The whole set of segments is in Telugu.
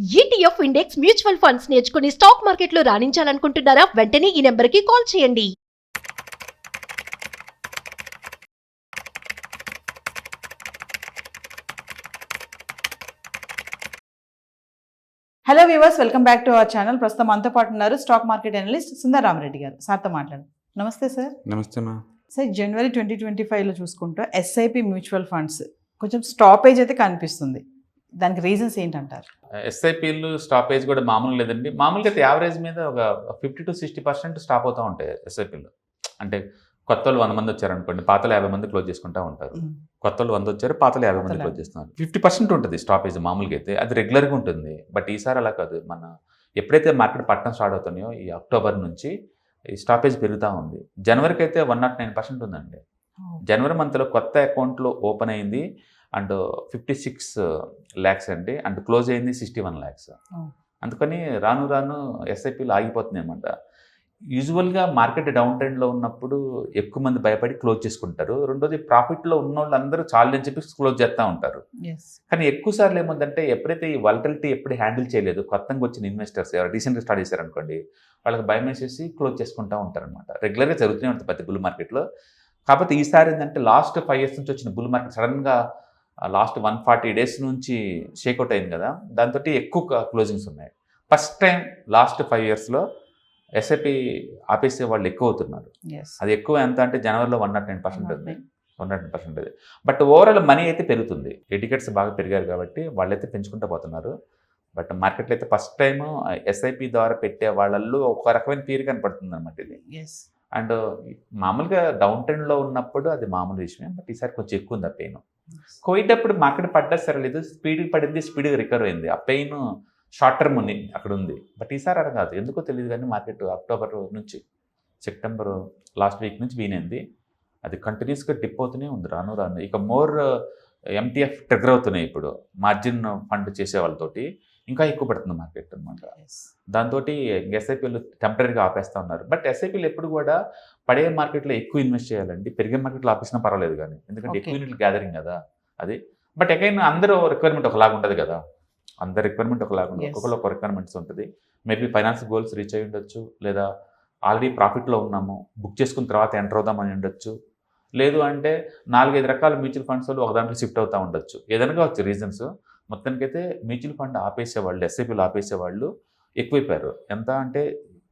ఈటీఎఫ్ ఇండెక్స్ మ్యూచువల్ ఫండ్స్ నేర్చుకుని స్టాక్ మార్కెట్లో రాణించాలనుకుంటున్నారా? వెంటనే ఈ నెంబర్కి కాల్ చేయండి. Hello viewers, welcome back to our channel. ప్రస్తుతం మనతో పాటు ఉన్నారు stock market analyst Sundar Rama Reddy గారు. సార్తో మాట్లాడు. నమస్తే సార్. నమస్తే మా సార్, జనవరి 2025లో చూసుకుంటూ ఎస్ఐపి మ్యూచువల్ ఫండ్స్ కొంచెం స్టాపేజ్ అయితే కనిపిస్తుంది. దానికి రీజన్స్ ఏంటంటారు? ఎస్ఐపీలు స్టాపేజ్ కూడా మామూలు లేదండి. మామూలుగా అయితే యావరేజ్ మీద ఒక 50 to 60% స్టాప్ అవుతూ ఉంటాయి ఎస్ఐపీలు. అంటే కొత్త వాళ్ళు 100 మంది వచ్చారనుకోండి, పాతలు 50 మంది క్లోజ్ చేసుకుంటూ ఉంటారు. కొత్త వాళ్ళు 100 వచ్చారు, పాతలు 50 మంది క్లోజ్ చేస్తున్నారు. 50% ఉంటుంది స్టాపేజ్ మామూలుగా అయితే, అది రెగ్యులర్గా ఉంటుంది. బట్ ఈసారి అలా కాదు. మన ఎప్పుడైతే మార్కెట్ పట్టడం స్టార్ట్ అవుతున్నాయో ఈ అక్టోబర్ నుంచి ఈ స్టాపేజ్ పెరుగుతూ ఉంది. జనవరికి అయితే 109% ఉందండి. జనవరి మంత్లో కొత్త అకౌంట్లో ఓపెన్ అయింది అండ్ 56 lakhs అండి, అండ్ క్లోజ్ అయింది 61 lakhs. అందుకని రాను రాను ఎస్ఐపీలు ఆగిపోతున్నాయి అన్నమాట. యూజువల్గా మార్కెట్ డౌన్ ట్రెండ్లో ఉన్నప్పుడు ఎక్కువ మంది భయపడి క్లోజ్ చేసుకుంటారు. రెండోది ప్రాఫిట్లో ఉన్న వాళ్ళు అందరూ చాలు అని చెప్పి క్లోజ్ చేస్తూ ఉంటారు. కానీ ఎక్కువ సార్లు ఏముందంటే, ఎప్పుడైతే ఈ వాలటిలిటీ ఎప్పుడు హ్యాండిల్ చేయలేదు, కొత్తగా వచ్చిన ఇన్వెస్టర్స్ ఎవరు రీసెంట్గా స్టార్ట్ చేశారనుకోండి, వాళ్ళకి భయం వేసేసి క్లోజ్ చేసుకుంటూ ఉంటారనమాట. రెగ్యులర్గా జరుగుతూనే ఉంటుంది ప్రతి బుల్ మార్కెట్లో. కాకపోతే ఈసారి ఏంటంటే, లాస్ట్ 5 years నుంచి వచ్చిన బుల్ మార్కెట్ సడన్గా లాస్ట్ 140 days నుంచి షేక్అవుట్ అయింది కదా, దాంతో ఎక్కువ క్లోజింగ్స్ ఉన్నాయి. ఫస్ట్ టైం లాస్ట్ 5 yearsలో ఎస్ఐపి ఆపేసే వాళ్ళు ఎక్కువ అవుతున్నారు. అది ఎక్కువ ఎంత అంటే జనవరిలో 109% ఉంది. 109%. బట్ ఓవరాల్ మనీ అయితే పెరుగుతుంది. ఎడ్యుకేట్స్ బాగా పెరిగారు కాబట్టి వాళ్ళైతే పెంచుకుంటూ పోతున్నారు. బట్ మార్కెట్లో అయితే ఫస్ట్ టైం ఎస్ఐపి ద్వారా పెట్టే వాళ్ళల్లో ఒక రకమైన ఫీర్ కనపడుతుంది అనమాట ఇది. అండ్ మామూలుగా డౌన్ ట్రెండ్లో ఉన్నప్పుడు అది మామూలు విషయమే, బట్ ఈసారి కొంచెం ఎక్కువ ఉంది ఆ పెయిన్. కోవిడ్ అప్పుడు మార్కెట్ పడ్డా సరే లేదు, స్పీడ్గా పడింది, స్పీడ్గా రికవర్ అయింది. ఆ పెయిన్ షార్ట్ టర్మ్ ఉంది, అక్కడ ఉంది. బట్ ఈసారి అలా కాదు, ఎందుకో తెలియదు కానీ మార్కెట్ అక్టోబర్ నుంచి సెప్టెంబర్ లాస్ట్ వీక్ నుంచి వీనైంది. అది కంటిన్యూస్గా డిప్ అవుతూనే ఉంది రాను రాను. ఇక మోర్ ఎంటీఎఫ్ ట్రిగర్ అవుతున్నాయి ఇప్పుడు మార్జిన్ ఫండ్ చేసే వాళ్ళతోటి, ఇంకా ఎక్కువ పడుతుంది మార్కెట్ అనమాట. దాంతో ఎస్ఐపీలు టెంపరీగా ఆపేస్తూ ఉన్నారు. బట్ ఎస్ఐపీలు ఎప్పుడు కూడా పడే మార్కెట్లో ఎక్కువ ఇన్వెస్ట్ చేయాలండి. పెరిగే మార్కెట్లో ఆపేసినా పర్వాలేదు కానీ, ఎందుకంటే ఎక్కువ యూనిట్లు గ్యాదరింగ్ కదా అది. బట్ అగైన్ అందరూ రిక్వైర్మెంట్ ఒకలాగా ఉంటుంది కదా, అందరి రిక్వైర్మెంట్ ఒకలాగా ఉంటుంది. ఒక్కొక్కరు ఒక రిక్వైర్మెంట్స్ ఉంటుంది. మేబీ ఫైనాన్స్ గోల్స్ రీచ్ అయ్యి ఉండొచ్చు, లేదా ఆల్రెడీ ప్రాఫిట్లో ఉన్నాము, బుక్ చేసుకున్న తర్వాత ఎంటర్ అవుదామని ఉండొచ్చు, లేదు అంటే 4-5 రకాల మ్యూచువల్ ఫండ్స్ వాళ్ళు ఒక దాంట్లో షిఫ్ట్ అవుతూ ఉండొచ్చు. ఏదైనా కావచ్చు రీజన్స్. మొత్తానికైతే మ్యూచువల్ ఫండ్ ఆపేసేవాళ్ళు, ఎస్ఐపీలు ఆపేసేవాళ్ళు ఎక్కువైపోయారు. ఎంత అంటే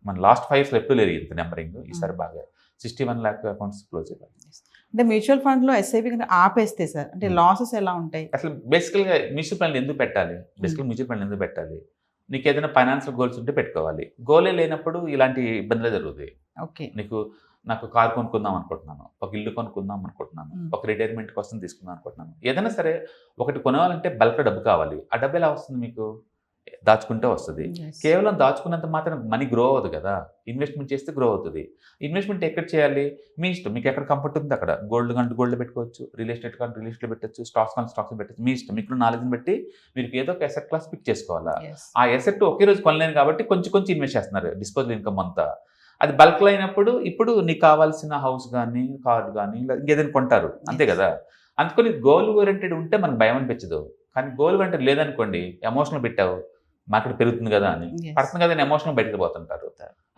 మన లాస్ట్ 5 yearsలో ఎప్పుడు లేరు ఇంత నెంబరింగ్. ఈసారి బాగా 61 lakh అకౌంట్స్ క్లోజ్ అయిపోయాయి. అంటే మ్యూచువల్ ఫండ్లో ఎస్ఐపి ఆపేస్తే సార్ అంటే లాసెస్ ఎలా ఉంటాయి? అసలు బేసికల్గా మ్యూచువల్ ఫండ్లు ఎందుకు పెట్టాలి? మ్యూచువల్ ఫండ్లు ఎందుకు పెట్టాలి? నీకు ఏదైనా ఫైనాన్షియల్ గోల్స్ ఉంటే పెట్టుకోవాలి. గోలే లేనప్పుడు ఇలాంటి ఇబ్బందులే జరుగుతాయి. నాకు కార్ కొనుక్కుందాం అనుకుంటున్నాను, ఒక ఇల్లు కొనుక్కుందాం అనుకుంటున్నాను, ఒక రిటైర్మెంట్ కోసం తీసుకుందాం అనుకుంటున్నాను, ఏదైనా సరే ఒకటి కొనాలంటే బల్క్ డబ్బు కావాలి. ఆ డబ్బు ఎలా వస్తుంది? మీకు దాచుకుంటే వస్తుంది. కేవలం దాచుకున్నంత మాత్రం మనీ గ్రో అవ్వదు కదా, ఇన్వెస్ట్మెంట్ చేస్తే గ్రో అవుతుంది. ఇన్వెస్ట్మెంట్ ఎక్కడ చేయాలి? మీ ఇష్టం, మీకు ఎక్కడ కంఫర్ట్ ఉంది అక్కడ. గోల్డ్ కంటే గోల్డ్ పెట్టుకోవచ్చు, రియల్ ఎస్టేట్ కంటే రియల్ ఎస్టేట్ పెట్టచ్చు, స్టాక్స్ కంటే స్టాక్స్ పెట్టచ్చు. మీ ఇష్టం, మీకు నాలెడ్జ్ని బట్టి మీరు ఏదో ఒక ఎసెట్ క్లాస్ పిక్ చేసుకోవాలా. ఆ ఎసెట్ ఒకే రోజు కొనలేను కాబట్టి కొంచెం కొంచెం ఇన్వెస్ట్ చేస్తున్నారు, డిస్పోజల్ ఇన్కమ్ అంతా. అది బల్క్లో అయినప్పుడు ఇప్పుడు నీకు కావాల్సిన హౌస్ కానీ కార్ కానీ ఇంకేదైనా కొంటారు, అంతే కదా. అందుకని గోల్ ఓరియంటెడ్ ఉంటే మనకు భయం అనిపించదు. కానీ గోల్ ఓరియంటెడ్ లేదనుకోండి, ఎమోషనల్ పెట్టావు, మార్కెట్ పెరుగుతుంది కదా అని పడుతుంది కదా అని ఎమోషనల్ బయటకు పోతుంటారు.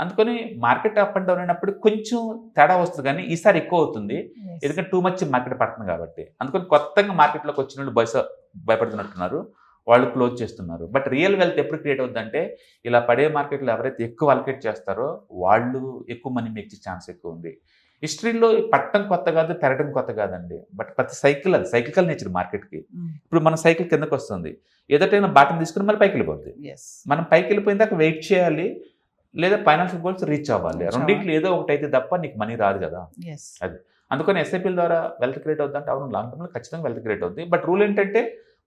అందుకని మార్కెట్ అప్ అండ్ డౌన్ అయినప్పుడు కొంచెం తేడా వస్తుంది, కానీ ఈసారి ఎక్కువ అవుతుంది ఎందుకంటే టూ మచ్ మార్కెట్ పడుతుంది కాబట్టి. అందుకని కొత్తగా మార్కెట్లోకి వచ్చిన వాళ్ళు భయపడుతున్నట్టున్నారు, వాళ్ళు క్లోజ్ చేస్తున్నారు. బట్ రియల్ వెల్త్ ఎప్పుడు క్రియేట్ అవుతుందంటే, ఇలా పడే మార్కెట్లో ఎవరైతే ఎక్కువ అలొకేట్ చేస్తారో వాళ్ళు ఎక్కువ మనీ మేక్ చేసే ఛాన్స్ ఎక్కువ ఉంది. హిస్టరీలో పట్టడం కొత్త కాదు, పెరగడం కొత్త కాదండి. బట్ ప్రతి సైకిల్, అది సైకికల్ నేచర్ మార్కెట్కి. ఇప్పుడు మన సైకిల్ కిందకు వస్తుంది, ఏదైనా బాటం తీసుకుని మళ్ళీ పైకి వెళ్ళిపోద్ది. మనం పైకి వెళ్ళిపోయిన దాకా వెయిట్ చేయాలి, లేదా ఫైనాన్షియల్ గోల్స్ రీచ్ అవ్వాలి. రెండింటిలో ఏదో ఒకటి అయితే తప్ప నీకు మనీ రాదు కదా. అది అందుకని ఎస్ఐపీల ద్వారా వెల్త్ క్రియేట్ అవుతుందంటే అవును, లాంగ్ టర్మ్లో ఖచ్చితంగా వెల్త్ క్రియేట్ అవుతుంది. బట్ రూల్ ఏంటంటే,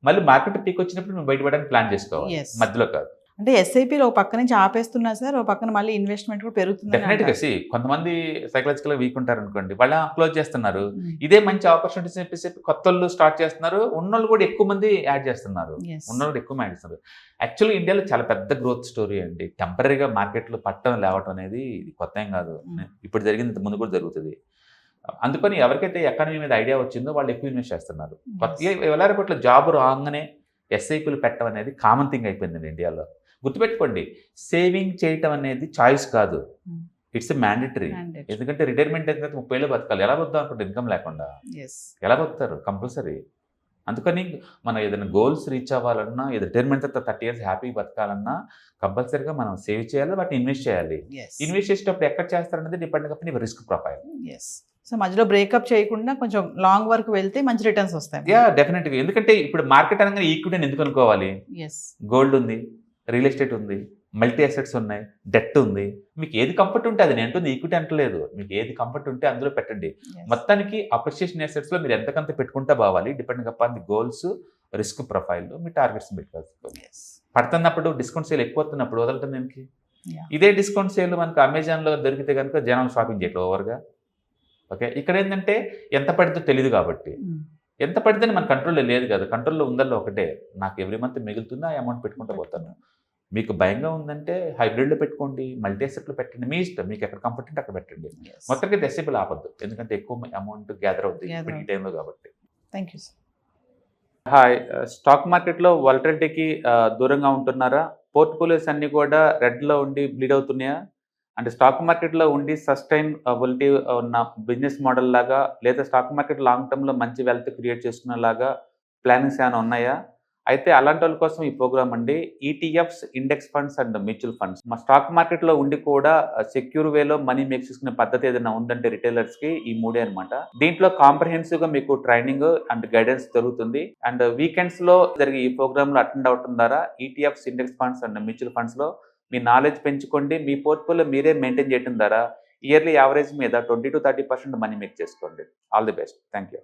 మళ్ళీ మార్కెట్ పీక్ వచ్చినప్పుడు నువ్వు బయటపడడానికి ప్లాన్ చేసుకోవాలి, మధ్యలో కాదు. అంటే ఎస్ఐపీలో ఒక పక్క నుంచి ఆపేస్తున్నా సార్, ఒక పక్కన మళ్ళీ ఇన్వెస్ట్మెంట్ కూడా పెరుగుతుంది. డెఫినెట్గా కొంతమంది సైకలాజికల్గా వీక్ ఉంటారు అనుకోండి, వాళ్ళ క్లోజ్ చేస్తున్నారు. ఇదే మంచి ఆపర్చునిటీస్ చెప్పేసి కొత్త వాళ్ళు స్టార్ట్ చేస్తున్నారు, ఉన్నోళ్ళు కూడా ఎక్కువ మంది యాడ్ చేస్తున్నారు, ఉన్నోళ్ళు ఎక్కువ యాడ్ చేస్తున్నారు. యాక్చువల్లీ ఇండియాలో చాలా పెద్ద గ్రోత్ స్టోరీ అండి. టెంపరీగా మార్కెట్లో పట్టడం లేవటం అనేది ఇది కొత్త ఏం కాదు, ఇప్పుడు జరిగింది ముందు కూడా జరుగుతుంది. అందుకని ఎవరికైతే ఎకానమీ మీద ఐడియా వచ్చిందో వాళ్ళు ఎక్కువ ఇన్వెస్ట్ చేస్తున్నారు. కొత్త వెళ్ళారిపట్ల జాబ్ రాగానే ఎస్ఐపీలు పెట్టడం అనేది కామన్ థింగ్ అయిపోయిందండి ఇండియాలో. గుర్తుపెట్టుకోండి, సేవింగ్ చేయటం అనేది చాయిస్ కాదు, ఇట్స్ మ్యాండేటరీ. ఎందుకంటే రిటైర్మెంట్ అయిన తర్వాత 30 ఏళ్ళు బతకాలి. ఎలా బతుకుతాం అనుకుంటే ఇన్కమ్ లేకుండా? ఎలా బతుకుతారు? కంపల్సరీ. అందుకని మనం ఏదైనా గోల్స్ రీచ్ అవ్వాలన్నా, ఏదో రిటైర్మెంట్ తర్వాత 30 ఇయర్స్ హ్యాపీగా బతకాలన్నా కంపల్సరీగా మనం సేవ్ చేయాలి, వాటిని ఇన్వెస్ట్ చేయాలి. ఇన్వెస్ట్ చేసేటప్పుడు ఎక్కడ చేస్తారనేది డిపెండ్ కాబట్టి రిస్క్ ప్రొఫైల్. సో మధ్యలో బ్రేకప్ చేయకుండా కొంచెం లాంగ్ వరకు వెళ్తే మంచి రిటర్న్స్ వస్తాయి. యా, డెఫినెట్గా. ఎందుకంటే ఇప్పుడు మార్కెట్ అనగానే ఈక్విటీని ఎందుకు అనుకోవాలి? గోల్డ్ ఉంది, రియల్ ఎస్టేట్ ఉంది, మల్టీ అసెట్స్ ఉన్నాయి, డెట్ ఉంది. మీకు ఏది కంఫర్ట్ ఉంటే అది, నేను అంటుంది ఈక్విటీ అంటలేదు, మీకు ఏది కంఫర్ట్ ఉంటే అందులో పెట్టండి. మొత్తానికి అప్రిషియేషన్ అసెట్స్లో మీరు ఎంతకంత పెట్టుకుంటే బావాలి, depending upon the goals, risk profile, మీ టార్గెట్స్ పెట్టుకోవాలి. పడుతున్నప్పుడు డిస్కౌంట్ సేల్ ఎక్కువ వస్తున్నప్పుడు వదలటం దేనికి? ఇదే డిస్కౌంట్ సేల్ మనకు అమెజాన్లో దొరికితే కనుక జనం షాపింగ్ చేయట్లేదు ఓవర్గా. ఓకే, ఇక్కడ ఏంటంటే ఎంత పడితే తెలియదు కాబట్టి, ఎంత పడితే మన కంట్రోల్లో లేదు కదా. కంట్రోల్లో ఉందల్లో ఒకటే, నాకు ఎవ్రీ మంత్ మిగులుతుంది, ఆ అమౌంట్ పెట్టుకుంటూ పోతాను. మీకు భయంగా ఉందంటే హైబ్రిడ్లో పెట్టుకోండి, మల్టీ అసెట్లో పెట్టండి, మీ ఇష్టం, మీకు ఎక్కడ కంఫర్ట్ ఉంటే అక్కడ పెట్టండి. మొత్తానికి ఎస్ఐపీలు ఆపద్దు, ఎందుకంటే ఎక్కువ అమౌంట్ గ్యాదర్ అవుతుంది ఇప్పుడు ఈ టైంలో కాబట్టి. Thank you. హాయ్, స్టాక్ మార్కెట్లో వాలటిలిటీకి దూరంగా ఉంటున్నారా? పోర్ట్ఫోలియోస్ అన్నీ కూడా రెడ్లో ఉండి బ్లీడ్ అవుతున్నాయా? అంటే స్టాక్ మార్కెట్లో ఉండి సస్టైనబిలిటీ ఉన్న బిజినెస్ మోడల్ లాగా, లేదా స్టాక్ మార్కెట్ లాంగ్ టర్మ్లో మంచి వెల్త్ క్రియేట్ చేసుకునేలాగా ప్లానింగ్స్ ఏమైనా ఉన్నాయా? అయితే అలాంటి వాళ్ళ కోసం ఈ ప్రోగ్రామ్ అండి. ETFs, index funds and mutual funds. మా స్టాక్ మార్కెట్లో ఉండి కూడా సెక్యూర్ వేలో మనీ మేక్ చేసుకునే పద్ధతి ఏదైనా ఉందంటే రిటైలర్స్కి ఈ 3 అనమాట. దీంట్లో కాంప్రహెన్సివ్గా మీకు ట్రైనింగ్ అండ్ గైడెన్స్ జరుగుతుంది. అండ్ వీకెండ్స్లో జరిగే ఈ ప్రోగ్రామ్లో అటెండ్ అవడం ద్వారా ETFs, index funds and mutual ఫండ్స్లో మీ నాలెడ్జ్ పెంచుకోండి. మీ పోర్ట్ఫోలియో మీరే మెయింటైన్ చేయడం ద్వారా ఇయర్లీ యావరేజ్ మీద 20 to 30% మనీ మేక్ చేసుకోండి. All the best. Thank you.